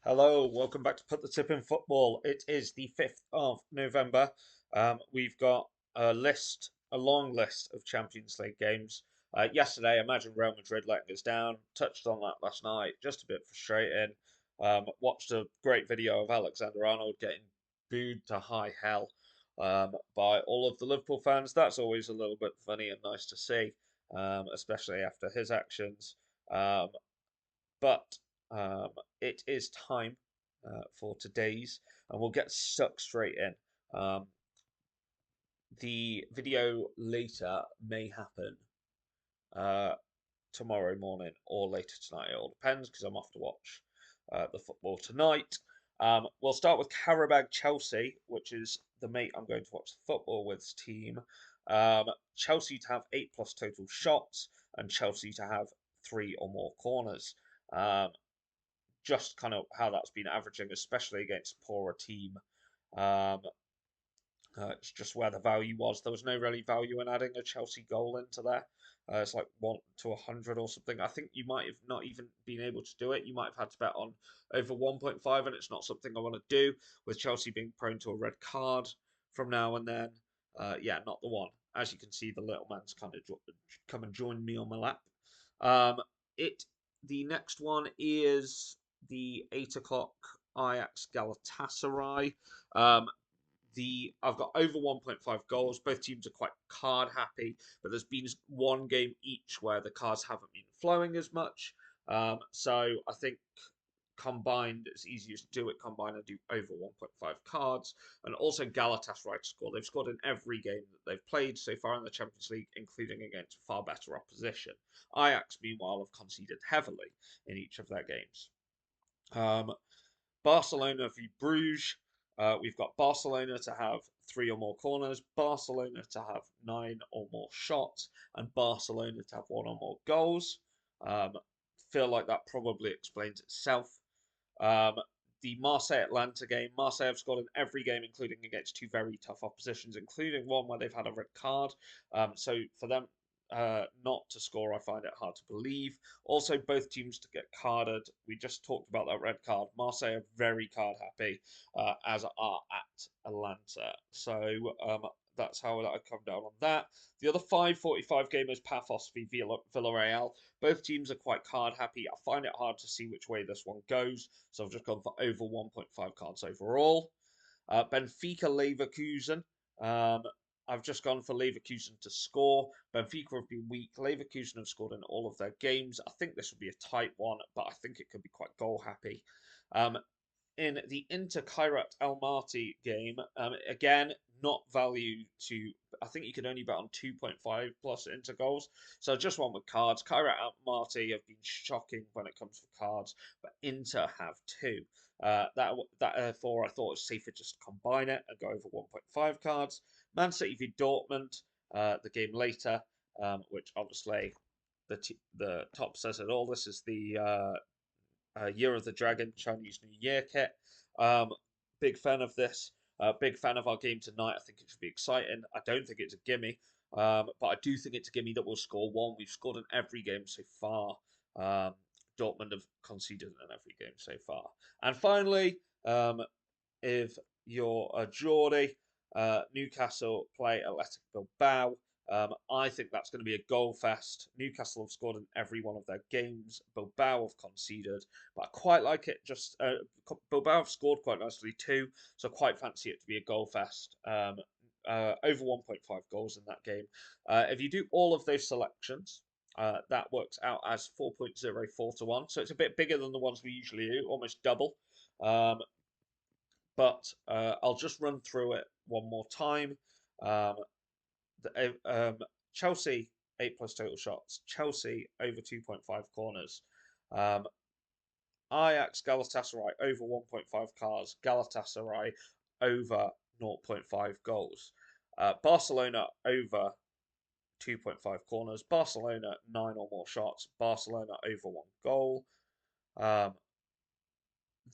Hello, welcome back to Put the Tip in Football. It is the 5th of November. We've got a long list of Champions League games. Yesterday, imagine Real Madrid letting us down. Touched on that last night, just a bit frustrating. Watched a great video of Alexander Arnold getting booed to high hell by all of the Liverpool fans. That's always a little bit funny and nice to see, especially after his actions. Um, but um, it is time for today's, and we'll get stuck straight in. The video later may happen uh, tomorrow morning or later tonight. It all depends because I'm off to watch the football tonight. We'll start with Carabag Chelsea, which is the mate I'm going to watch the football with's team. Chelsea to have 8+ total shots and Chelsea to have 3 or more corners. Um, just kind of how that's been averaging, especially against a poorer team. Um, it's just where the value was. There was no really value in adding a Chelsea goal into there. It's like 1 to 100 or something. I think you might have not even been able to do it. You might have had to bet on over 1.5, and it's not something I want to do with Chelsea being prone to a red card from now and then. Yeah, not the one. As you can see, the little man's kind of come and joined me on my lap. Um, it the next one is the 8 o'clock Ajax Galatasaray. Um, I've got over 1.5 goals. Both teams are quite card happy, but there's been one game each where the cards haven't been flowing as much. So I think combined, it's easier to do it combined and do over 1.5 cards. And also Galatasaray to score. They've scored in every game that they've played so far in the Champions League, including against far better opposition. Ajax, meanwhile, have conceded heavily in each of their games. Um, Barcelona v Bruges. We've got Barcelona to have 3 or more corners, Barcelona to have 9 or more shots, and Barcelona to have 1 or more goals. Um, feel like that probably explains itself. Um, the Marseille Atlanta game, Marseille have scored in every game, including against 2 very tough oppositions, including one where they've had a red card. So for them not to score, I find it hard to believe. Also, both teams to get carded. We just talked about that red card. Marseille are very card happy, as are at Atlanta. So that's how I come down on that. The other 5:45 game is Paphos v Villarreal. Both teams are quite card happy. I find it hard to see which way this one goes, so I've just gone for over 1.5 cards overall. Benfica Leverkusen. Um, I've just gone for Leverkusen to score. Benfica have been weak. Leverkusen have scored in all of their games. I think this will be a tight one, but I think it could be quite goal happy. Um, in the Inter Kairat Almaty game, again, not value to. I think you can only bet on 2.5 plus Inter goals. So just one with cards. Kairat Almaty have been shocking when it comes to cards, but Inter have two. Therefore I thought it was safer just to combine it and go over 1.5 cards. Man City v Dortmund, the game later, which obviously the top says it all. This is the Year of the Dragon Chinese New Year kit. Um, big fan of this. Big fan of our game tonight. I think it should be exciting. I don't think it's a gimme, but I do think it's a gimme that we'll score one. We've scored in every game so far. Dortmund have conceded in every game so far. And finally, if you're a Geordie, Newcastle play Athletic Bilbao. I think that's going to be a goal fest. Newcastle have scored in every one of their games. Bilbao have conceded, but I quite like it. Bilbao have scored quite nicely too, so I quite fancy it to be a goal fest. Over 1.5 goals in that game. If you do all of those selections, that works out as 4.04 to 1. So it's a bit bigger than the ones we usually do, almost double. But I'll just run through it one more time. Um, Chelsea 8+ total shots. Chelsea over 2.5 corners. Um, Ajax Galatasaray over 1.5 cars. Galatasaray over 0.5 goals. Barcelona over 2.5 corners. Barcelona 9 or more shots. Barcelona over 1 goal. Um,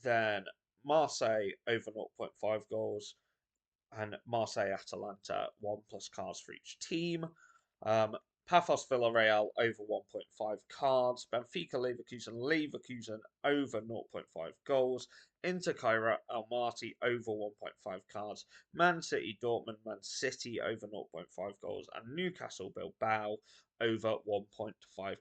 then Marseille over 0.5 goals and Marseille Atalanta 1+ cars for each team. Um, Pafos Villarreal over 1.5 cards. Benfica Leverkusen over 0.5 goals. Inter Cairo Almaty over 1.5 cards. Man City Dortmund Man City over 0.5 goals. And Newcastle Bilbao over 1.5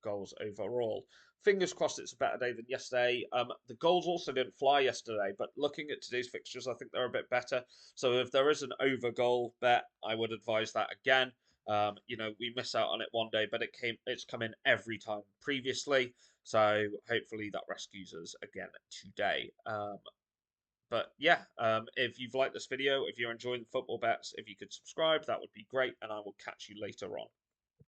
goals overall. Fingers crossed it's a better day than yesterday. The goals also didn't fly yesterday, but looking at today's fixtures, I think they're a bit better. So if there is an over goal bet, I would advise that again. We miss out on it one day, but it's come in every time previously. So hopefully that rescues us again today. But yeah, if you've liked this video, if you're enjoying the football bets, if you could subscribe, that would be great, and I will catch you later on.